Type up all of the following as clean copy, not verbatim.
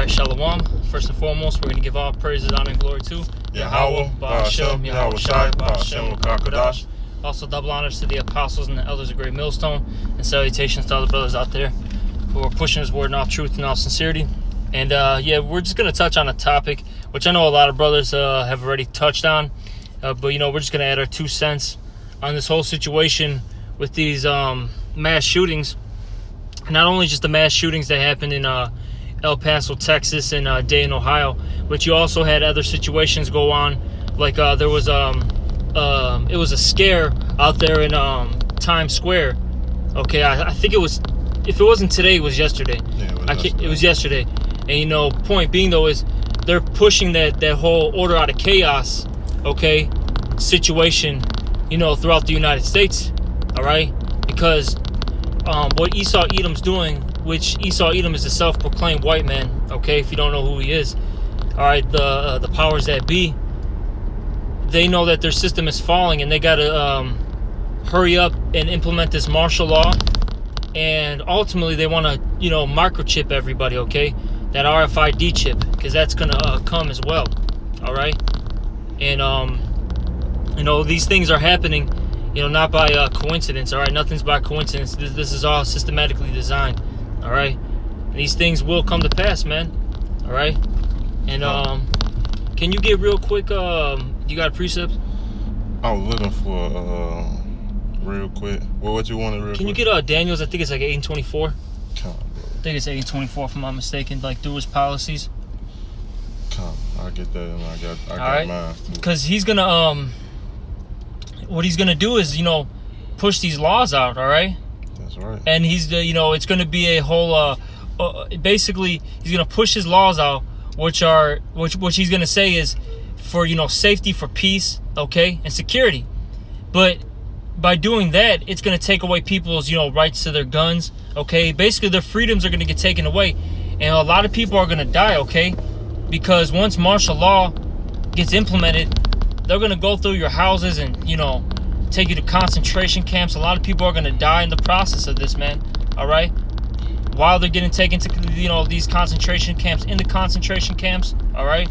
right, Shalom. First and foremost, we're going to give all praises, honor, and glory to Yahweh, Ba'ashem, Yahweh Shai, Ba'ashem, L'Kar. Also, double honors to the apostles and the elders of Great Millstone, and salutations to all the brothers out there who are pushing His word in all truth and all sincerity. And we're just going to touch on a topic which I know a lot of brothers have already touched on, but we're just going to add our 2 cents on this whole situation with these mass shootings. Not only just the mass shootings that happened in El Paso, Texas, and Dayton, Ohio, but you also had other situations go on. Like there was it was a scare out there in Times Square. Okay, I think it was, if it wasn't today, it was yesterday. Yeah, it was yesterday. And point being though is they're pushing that whole order out of chaos, okay, situation, throughout the United States. All right, because what Esau Edom's doing, which Esau Edom is a self-proclaimed white man, okay, if you don't know who he is, all right, the powers that be, they know that their system is falling, and they got to hurry up and implement this martial law, and ultimately they want to, microchip everybody, okay, that RFID chip, because that's going to come as well, all right, and, these things are happening, not by coincidence, all right, nothing's by coincidence. This is all systematically designed, all right, and these things will come to pass, man, all right, and can you get real quick, you got a precept? I was looking for real quick. Well, what you wanted real quick? Can you get Daniel's? I think it's like 1824. Come, I think it's 1824 if I'm not mistaken, like through his policies. Come, I'll get that, and I got right. mine. Because he's gonna what he's gonna do is push these laws out, all right? That's right. And he's it's gonna be a whole basically he's gonna push his laws out, which he's gonna say is for safety, for peace, okay, and security. But by doing that, it's going to take away people's rights to their guns, okay. Basically their freedoms are going to get taken away, and a lot of people are going to die, okay, because once martial law gets implemented, they're going to go through your houses and take you to concentration camps. A lot of people are going to die in the process of this, man, all right, while they're getting taken to these concentration camps, into concentration camps, all right.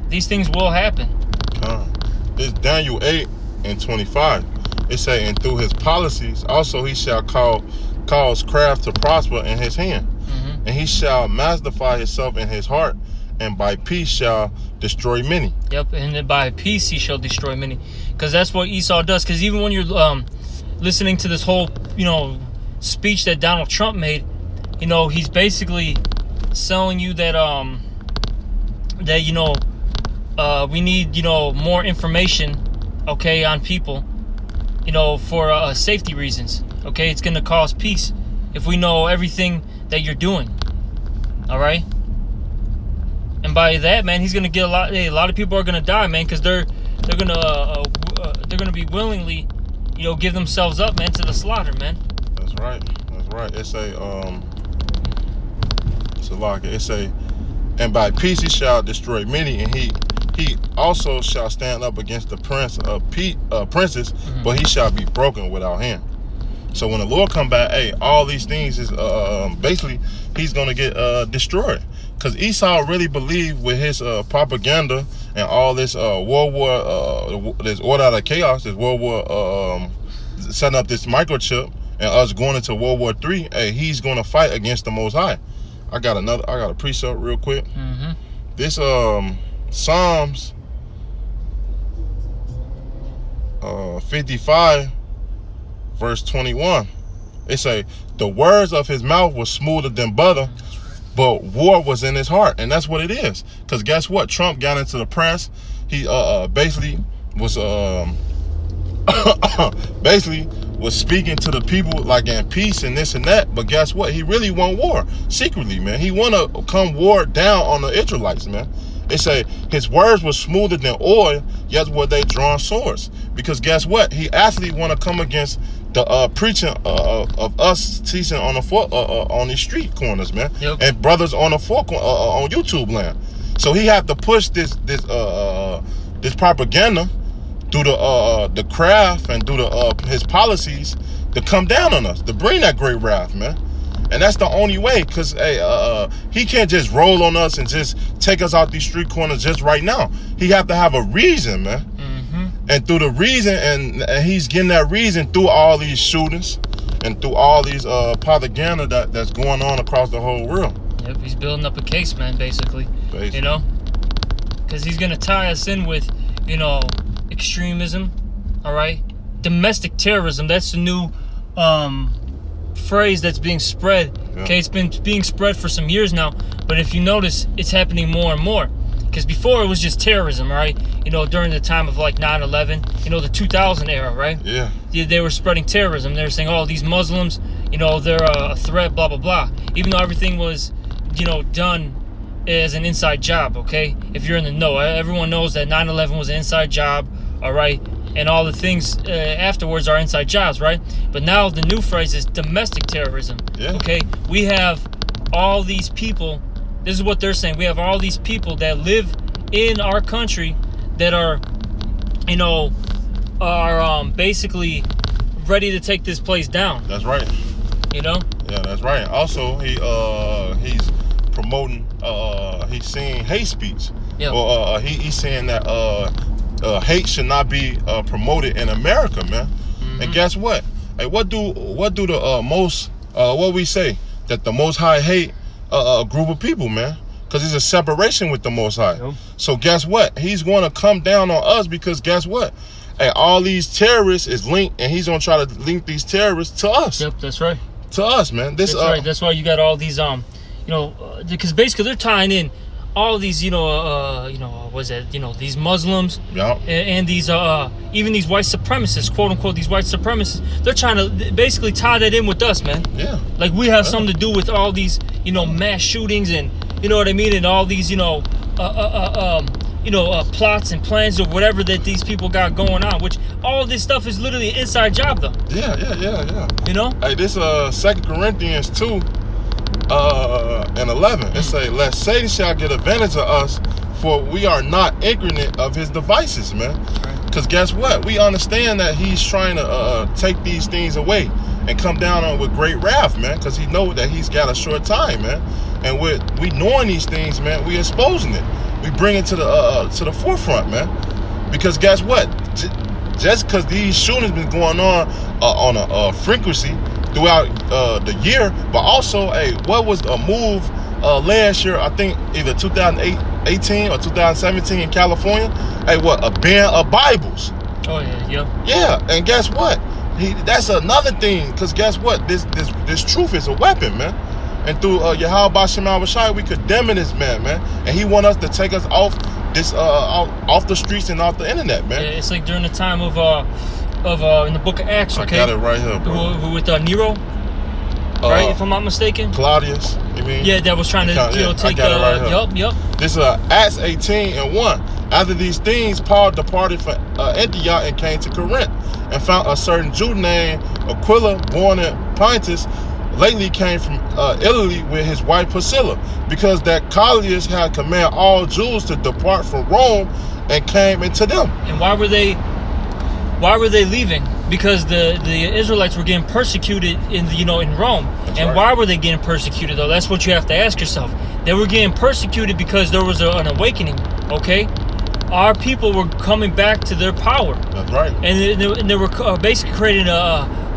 These things will happen. It's Daniel 8:25. It say, and through his policies also he shall cause craft to prosper in his hand, and he shall magnify himself in his heart, and by peace shall destroy many. Yep, and then by peace he shall destroy many, because that's what Esau does. Because even when you're listening to this whole speech that Donald Trump made, he's basically selling you that we need more information, okay, on people, for safety reasons, okay. It's gonna cause peace if we know everything that you're doing, all right. And by that, man, he's gonna get a lot of people are gonna die, man, because they're gonna be willingly give themselves up, man, to the slaughter, man. That's right. It's a lock. It's a, and by peace he shall destroy many, and he also shall stand up against the princes, but he shall be broken without hand. So when the Lord come back, all these things is basically he's gonna get destroyed, because Esau really believed with his propaganda and all this World War, this order out of chaos, this World War, setting up this microchip, and us going into World War III. He's gonna fight against the Most High. I got a precept real quick. This Psalms 55 verse 21. It say, the words of his mouth was smoother than butter, but war was in his heart. And that's what it is. Because guess what? Trump got into the press. He basically was was speaking to the people like in peace and this and that. But guess what? He really want war secretly, man. He want to come war down on the Israelites, man. They say his words were smoother than oil, yet were they drawn swords. Because guess what? He actually want to come against the preaching of us teaching on the on these street corners, man. Yep. And brothers on the on YouTube land. So he have to push this propaganda through the craft and through his policies to come down on us, to bring that great wrath, man. And that's the only way, because he can't just roll on us and just take us out these street corners just right now. He have to have a reason, man. And through the reason, and he's getting that reason through all these shootings and through all these propaganda that's going on across the whole world. Yep, he's building up a case, man, basically. You know? Because he's going to tie us in with, you know, extremism, all right? Domestic terrorism, that's the new phrase that's being spread. Yeah. Okay, it's been being spread for some years now, but if you notice, it's happening more and more. Because before it was just terrorism, right? You know, during the time of like 9/11, you know, the 2000 era, right? Yeah. They were spreading terrorism. They were saying, oh, these Muslims, you know, they're a threat, blah, blah, blah. Even though everything was, you know, done as an inside job, okay? If you're in the know, everyone knows that 9/11 was an inside job, all right? And all the things afterwards are inside jobs, right? But now the new phrase is domestic terrorism, okay? We have all these people. This is what they're saying. We have all these people that live in our country that are, you know, are basically ready to take this place down. That's right. You know? Yeah, that's right. Also, he's promoting, he's saying hate speech. Yeah. Or he's saying that hate should not be promoted in America, man. And guess what? Hey, what do the most what we say that the Most High hate a group of people, man? Because there's a separation with the Most High. Yep. So guess what? He's going to come down on us because guess what? Hey, all these terrorists is linked, and he's going to try to link these terrorists to us. Yep, that's right. To us, man. That's right. That's why you got all these, you know, because basically they're tying in all these, you know, was it, you know, these Muslims, and these, even these white supremacists, quote unquote, these white supremacists. They're trying to basically tie that in with us, man. Yeah. Like we have something to do with all these, you know, mass shootings and, you know what I mean, and all these, you know, plots and plans or whatever that these people got going on. Which all of this stuff is literally an inside job, though. Yeah. You know. Hey, this 2 Corinthians 2. And 11, it say, "Lest Satan shall get advantage of us, for we are not ignorant of his devices," man. Because guess what? We understand that he's trying to take these things away and come down on with great wrath, man. Because he knows that he's got a short time, man. And we knowing these things, man, we exposing it. We bring it to the forefront, man. Because guess what? Just because these shootings been going on a frequency throughout the year, but also, hey, what was a move last year? I think either 2018 or 2017 in California. Hey, what, a ban of Bibles? Oh yeah. Yeah, and guess what? That's another thing. Cause guess what? This truth is a weapon, man. And through Yahweh Shema Rashai, we condemning this man, and he want us to take us off this off the streets and off the internet, man. Yeah, it's like during the time of in the book of Acts, okay? I got it right here, bro. With Nero, right? If I'm not mistaken. Claudius, you mean? Yeah, that was trying to take. I got it right here. Yup. This is Acts 18:1. After these things, Paul departed from Antioch and came to Corinth, and found a certain Jew named Aquila, born in Pontus, lately came from Italy with his wife Priscilla, because that Claudius had commanded all Jews to depart from Rome, and came into them. And why were they leaving? Because the Israelites were getting persecuted in Rome. That's and right. Why were they getting persecuted, though? That's what you have to ask yourself. They were getting persecuted because there was an awakening, okay? Our people were coming back to their power. That's right. And they were basically creating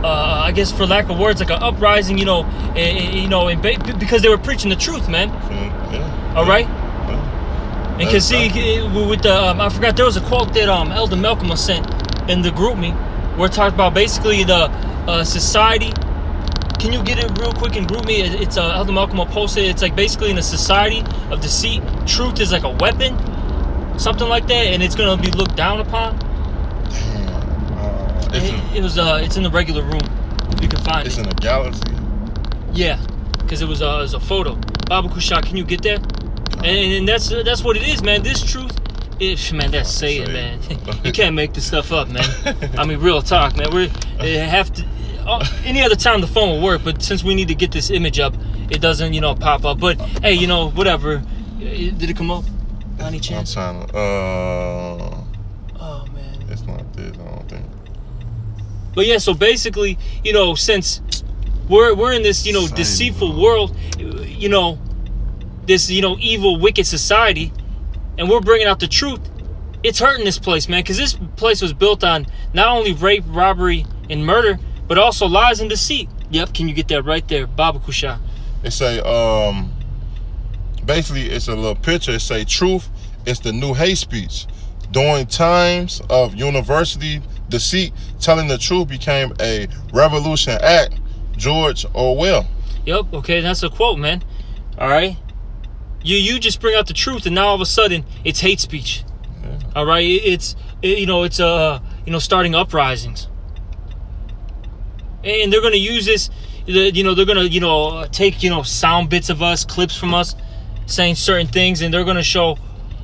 I guess for lack of words, like an uprising, because they were preaching the truth, man. Yeah. All right? Yeah. And can see, with the, I forgot, there was a quote that Elder Malcolm was sent in the group me, where it talked about basically the society. Can you get it real quick and group me? It's Elder Malcolm will post it. It's like basically in a society of deceit, truth is like a weapon, something like that, and it's gonna be looked down upon. It's in the regular room. You can find it. It's in the galaxy. Yeah, because it was a photo. Baba Kusha, can you get that? And that's what it is, man. This truth. Man, that's saying, man. You can't make this stuff up, man. I mean, real talk, man. We have to. Any other time the phone will work, but since we need to get this image up, it doesn't, pop up. But hey, whatever. Did it come up? By any chance? I'm trying to. Oh man. It's not this. I don't think. But yeah, so basically, since We're in this, Same, deceitful bro. world, this, evil, wicked society, and we're bringing out the truth. It's hurting this place, man, because this place was built on not only rape, robbery, and murder, but also lies and deceit. Yep, can you get that right there, Baba Kusha? It say, basically, it's a little picture. It say, truth is the new hate speech. During times of university deceit, telling the truth became a revolution act. George Orwell. Yep, okay, that's a quote, man. All right? You just bring out the truth, and now all of a sudden, it's hate speech. Yeah. All right? It's starting uprisings. And they're going to use this, they're going to, take, sound bits of us, clips from us, saying certain things, and they're going to show,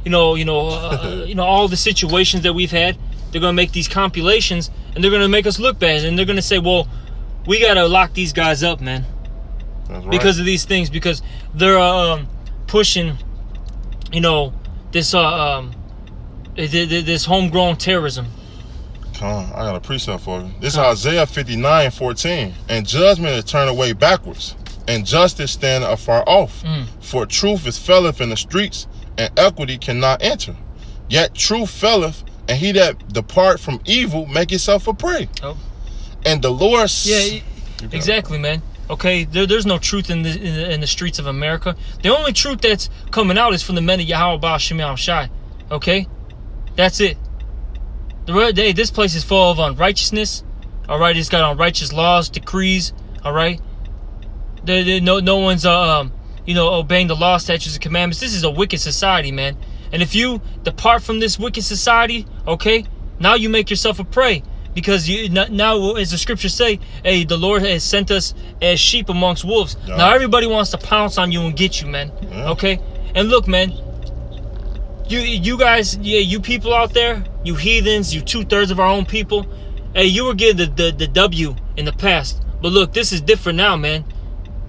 all the situations that we've had. They're going to make these compilations, and they're going to make us look bad, and they're going to say, well, we got to lock these guys up, man. That's right. Because of these things, because they're pushing, this this homegrown terrorism. Come on, I got a precept for you. This is Isaiah 59:14. And judgment is turned away backwards, and justice stand afar off. For truth is felleth in the streets, and equity cannot enter. Yet truth felleth, and he that depart from evil make himself a prey. Oh. And the Lord... Yeah, exactly, man. Okay, there's no truth in the streets of America. The only truth that's coming out is from the men of Yahweh Baal Shem Shai. Okay? That's it. This place is full of unrighteousness. All right, it's got unrighteous laws, decrees. All right, no one's obeying the law, statutes, and commandments. This is a wicked society, man. And if you depart from this wicked society, okay, now you make yourself a prey, because now, as the scriptures say, hey, the Lord has sent us as sheep amongst wolves. Yeah. Now everybody wants to pounce on you and get you, man. Yeah. Okay, and look, man. You guys, you people out there, you heathens, you 2/3 of our own people. Hey, you were getting the W in the past. But look, this is different now, man.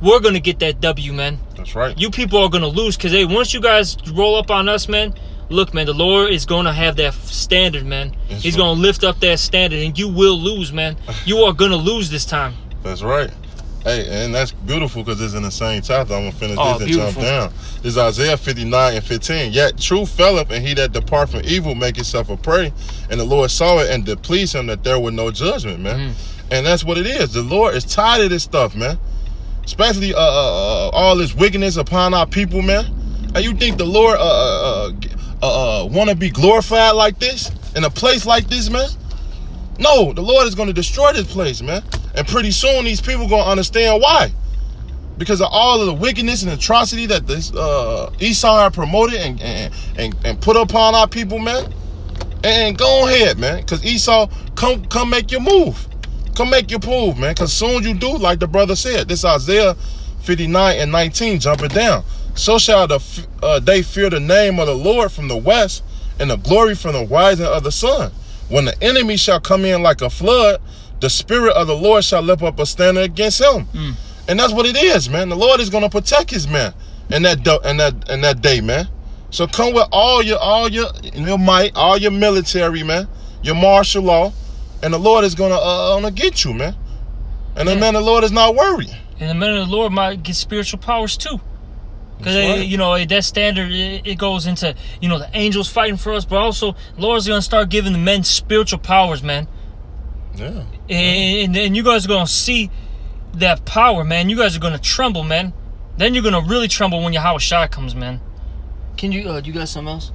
We're going to get that W, man. That's right. You people are going to lose, because, hey, once you guys roll up on us, man, look, man, the Lord is going to have that standard, man. That's He's right. going to lift up that standard, and you will lose, man. You are going to lose this time. That's right. Hey, and that's beautiful, because it's in the same chapter. I'm going to finish this and beautiful. jump down. This is Isaiah 59:15. Yet truth felleth, and he that depart from evil make himself a prey. And the Lord saw it and displeased him that there was no judgment, man. And that's what it is. The Lord is tired of this stuff, man. Especially all this wickedness upon our people, man. And you think the Lord want to be glorified like this? In a place like this, man? No, the Lord is going to destroy this place, man. And pretty soon these people are going to understand why. Because of all of the wickedness and atrocity that this Esau had promoted and put upon our people, man. And go ahead, man. Because Esau, come make your move. Come make your move, man. Because soon you do, like the brother said. This Isaiah 59:19, jumping down. So shall they fear the name of the Lord from the west, and the glory from the rising of the sun. When the enemy shall come in like a flood, the spirit of the Lord shall lift up a standard against him. And that's what it is, man. The Lord is going to protect his men in that day, man. So come with all your might, all your military, man, your martial law, and the Lord is going to get you, man. And the man of the Lord is not worried. And the men of the Lord might get spiritual powers too. Because, that standard, it goes into, the angels fighting for us, but also the Lord's going to start giving the men spiritual powers, man. Yeah. And you guys are going to see that power, man. You guys are going to tremble, man. Then you're going to really tremble when Yahweh Shai comes, man. Can you, do you got something else?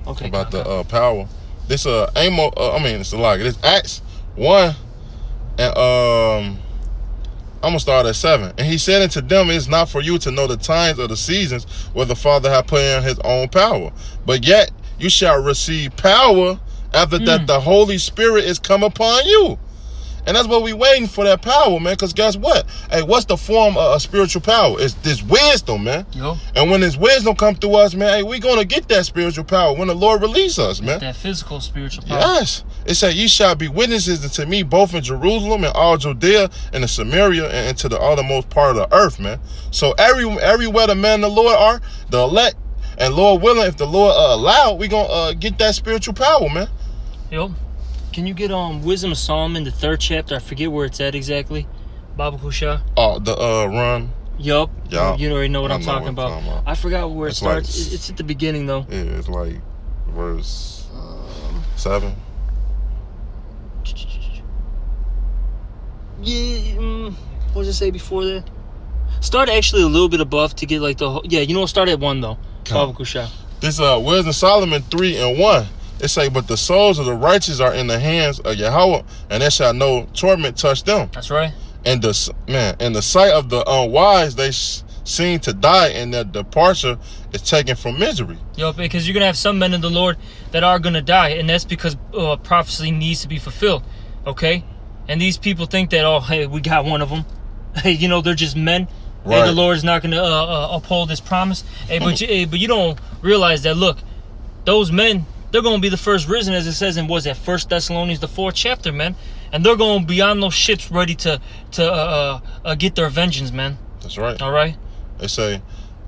Okay. About the power. This, it's a lot. This Acts 1, and, I'm going to start at 7. And he said unto them, it is not for you to know the times or the seasons where the Father hath put in his own power. But yet you shall receive power after that the Holy Spirit is come upon you. And that's what we waiting for, that power, man. Because guess what? Hey, what's the form of spiritual power? It's this wisdom, man. Yo. And when this wisdom come through us, man, hey, we going to get that spiritual power when the Lord release us, man. That physical spiritual power. Yes. It said, ye shall be witnesses unto me both in Jerusalem and all Judea and in Samaria and to the uttermost part of the earth, man. So everywhere the men of the Lord are, the elect, and Lord willing, if the Lord allow, we going to get that spiritual power, man. Yo. Can you get Wisdom of Solomon, the 3rd chapter? I forget where it's at exactly. Baba Kusha. Oh, the run. Yup. Yeah. You already know what I I'm know talking what I'm about. talking about. I forgot where It's it starts. like- It's at the beginning though. Yeah, it's like verse 7. Yeah. What does it say before that? Start actually a little bit above to get like the whole, yeah. You know what? Start at 1 though. Baba Kusha. This Wisdom Solomon 3:1. It say, but the souls of the righteous are in the hands of Yahweh, and there shall no torment touch them. That's right. And the sight of the unwise, they seem to die, and their departure is taken from misery. Yo, because you're gonna have some men in the Lord that are gonna die, and that's because prophecy needs to be fulfilled. Okay, and these people think that, oh, hey, we got one of them. Hey, you know, they're just men. Right. Hey, the Lord is not gonna uphold His promise. Hey, but you don't realize that. Look, those men, they're gonna be the first risen, as it says in 1 Thessalonians the 4th chapter, man. And they're gonna be on those ships ready to get their vengeance, man. That's right. All right. They say,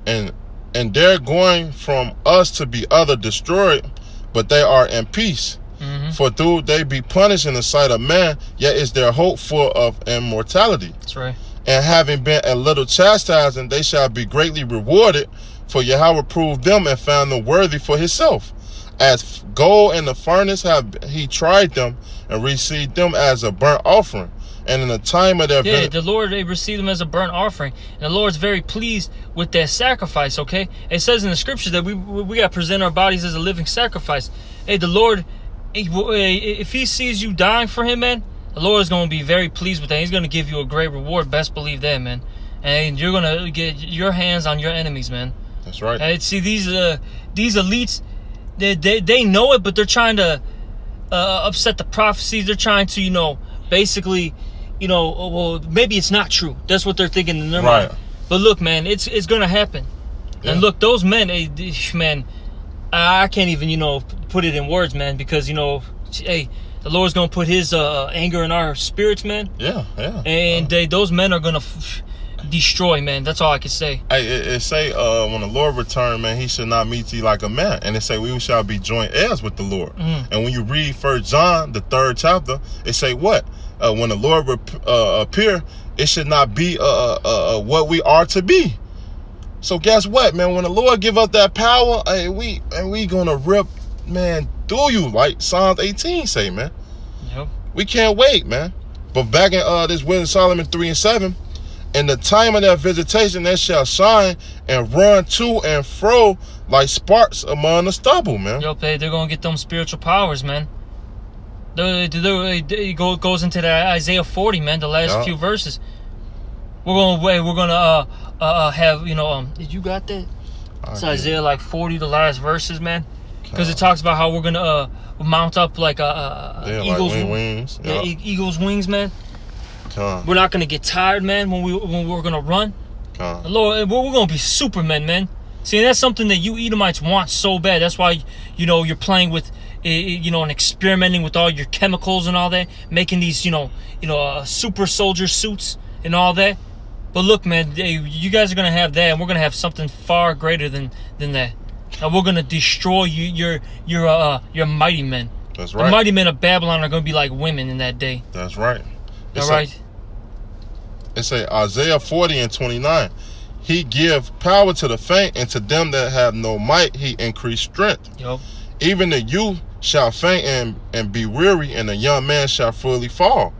and they're going from us to be other destroyed, but they are in peace. Mm-hmm. For though they be punished in the sight of man, yet is their hope full of immortality. That's right. And having been a little chastising, they shall be greatly rewarded. For Yahweh proved them and found them worthy for Himself. As gold in the furnace have He tried them, and received them as a burnt offering. And in the time of their the Lord, they received them as a burnt offering, and the Lord's very pleased with that sacrifice. Okay, it says in the scriptures that we got to present our bodies as a living sacrifice. Hey, the Lord, if He sees you dying for Him, man, the Lord is going to be very pleased with that. He's going to give you a great reward. Best believe that, man. And you're going to get your hands on your enemies, man. That's right. And see, these elites, they know it, but they're trying to upset the prophecies. They're trying to, you know, basically, you know, well, maybe it's not true. That's what they're thinking in their mind. But look, man, it's going to happen. Yeah. And look, those men, man, I can't even, you know, put it in words, man, because, you know, hey, the Lord's going to put His anger in our spirits, man. Yeah. And those men are going to destroy, man. That's all I can say. Hey, it say when the Lord return, man, He should not meet thee like a man. And it say we shall be joint heirs with the Lord. And when you read 1 John, the 3rd chapter, it say what? When the Lord appear, it should not be what we are to be. So guess what, man? When the Lord give us that power, hey, we gonna rip, man, through you, like Psalms 18 say, man. Yep. We can't wait, man. But back in this Wisdom Solomon 3:7, in the time of their visitation, they shall shine and run to and fro like sparks among the stubble, man. Yo, they're gonna get them spiritual powers, man. It goes into that Isaiah 40, man. The last few verses. We're gonna have, you know, did you got that? It's Isaiah like 40, the last verses, man. Because it talks about how we're gonna mount up like eagle's wings. Yeah, eagle's wings, man. We're not gonna get tired, man. When we're gonna run, Lord, we're gonna be Supermen, man. See, that's something that you Edomites want so bad. That's why, you know, you're playing with, you know, and experimenting with all your chemicals and all that, making these, you know, super soldier suits and all that. But look, man, you guys are gonna have that, and we're gonna have something far greater than that. And we're gonna destroy your mighty men. That's right. The mighty men of Babylon are gonna be like women in that day. That's right. All right. It say Isaiah 40:29. He give power to the faint, and to them that have no might, He increase strength. Yep. Even the youth shall faint and be weary, and the young man shall fully fall.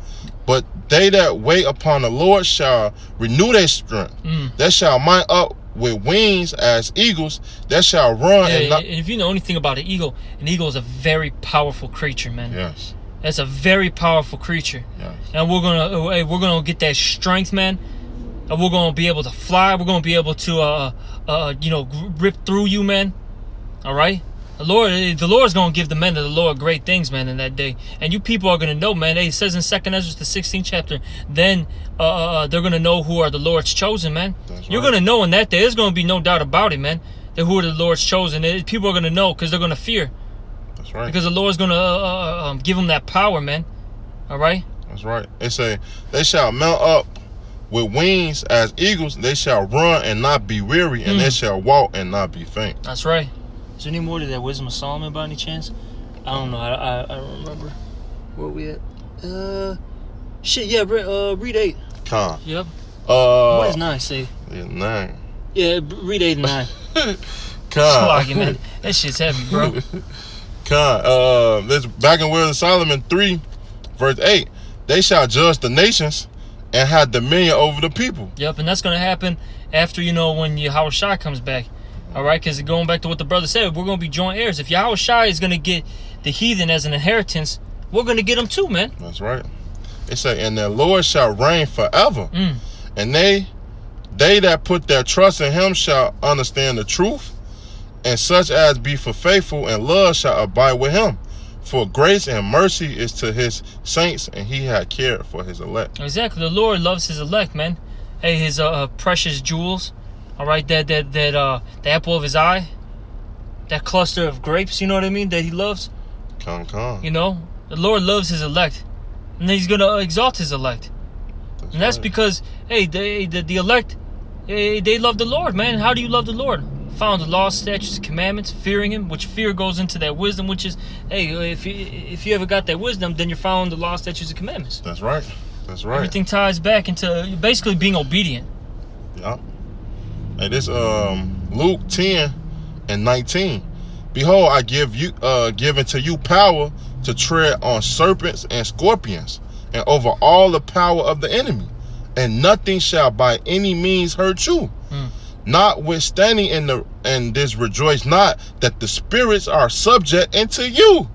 But they that wait upon the Lord shall renew their strength. They shall mount up with wings as eagles. They shall run and not. And if you know anything about an eagle is a very powerful creature, man. Yes. That's a very powerful creature. Yes. And we're gonna get that strength, man. And we're gonna be able to fly. We're gonna be able to you know, rip through you, man. All right. The Lord's gonna give the men of the Lord great things, man, in that day. And you people are gonna know, man. It says in 2 Ezra, the 16th chapter, then they're gonna know who are the Lord's chosen, man. That's You're right. gonna know in that day. There's gonna be no doubt about it, man. That who are the Lord's chosen. People are gonna know because they're gonna fear. That's right. Because the Lord's gonna give them that power, man. All right. That's right. It say they shall mount up with wings as eagles. They shall run and not be weary, and they shall walk and not be faint. That's right. Is there any more to that Wisdom of Solomon by any chance? I don't know. I don't remember. Where we at? Shit, yeah, read 8. Con. Yep. What does Uh, 9 say? yeah, 9. Yeah, read 8 and 9. Con. Man. That shit's heavy, bro. Con. This back in Wisdom of Solomon 3, verse 8. They shall judge the nations and have dominion over the people. Yep, and that's going to happen after, when Yahweh Shai comes back. All right, because going back to what the brother said, we're going to be joint heirs. If Yahweh Shai is going to get the heathen as an inheritance, we're going to get them too, man. That's right. It say, and the Lord shall reign forever. And they that put their trust in him shall understand the truth, and such as be for faithful and love shall abide with him. For grace and mercy is to his saints, and he had cared for his elect. Exactly. The Lord loves his elect, man. Hey, his precious jewels. All right, the apple of his eye, that cluster of grapes. You know what I mean? That he loves. Con. The Lord loves his elect, and he's gonna exalt his elect. And that's right. Because, hey, the elect, they love the Lord, man. How do you love the Lord? Found the law, statutes, and commandments, fearing him, which fear goes into that wisdom, which is, hey, if you ever got that wisdom, then you're following the law, statutes, and commandments. That's right. That's right. Everything ties back into basically being obedient. Yeah. And this Luke 10 and 19. Behold, I give unto you power to tread on serpents and scorpions, and over all the power of the enemy, and nothing shall by any means hurt you. Notwithstanding in this rejoice not that the spirits are subject unto you,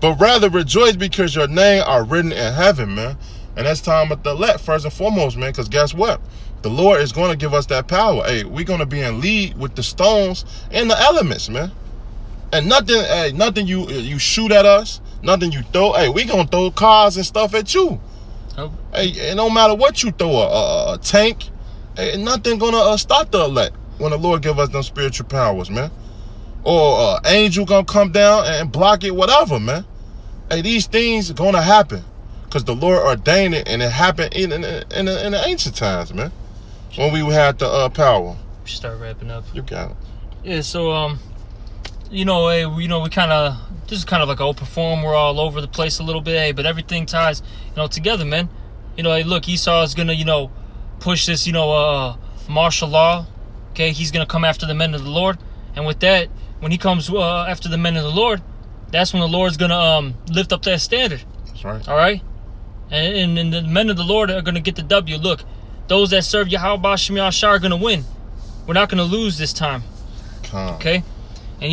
but rather rejoice because your name are written in heaven, man. And that's talking about the elect first and foremost, man, because guess what? The Lord is going to give us that power. Hey, we're going to be in league with the stones and the elements, man. And nothing you shoot at us, nothing you throw. Hey, we going to throw cars and stuff at you. Oh. Hey, it no matter what you throw, a tank, hey, nothing going to stop the elect when the Lord give us them spiritual powers, man. Or angel going to come down and block it, whatever, man. Hey, these things are going to happen because the Lord ordained it, and it happened in the ancient times, man. When we had the power. Start wrapping up. You got it. Yeah, so we kind of, this is kind of like an open forum. We're all over the place a little bit, but everything ties, together, man. Hey, look, Esau is gonna, push this, martial law. Okay, he's gonna come after the men of the Lord, and with that, when he comes after the men of the Lord, that's when the Lord's gonna lift up that standard. That's right. All right, and the men of the Lord are gonna get the W. Look. Those that serve Yahweh B'Shem Yahshua are going to win. We're not going to lose this time. Okay? And,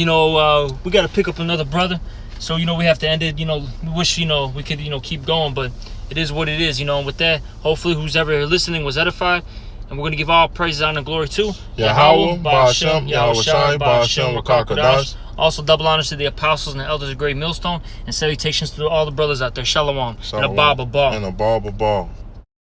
we got to pick up another brother. So, we have to end it. We wish, we could, keep going. But it is what it is, And with that, hopefully who's ever listening was edified. And we're going to give all praises, honor, and glory to Yahweh B'Shem Yahweh B'Shem Wakakadash. Also, double honors to the apostles and the elders of Great Millstone. And salutations to all the brothers out there. Shalom. And a Baba Ball. And a Baba Ball.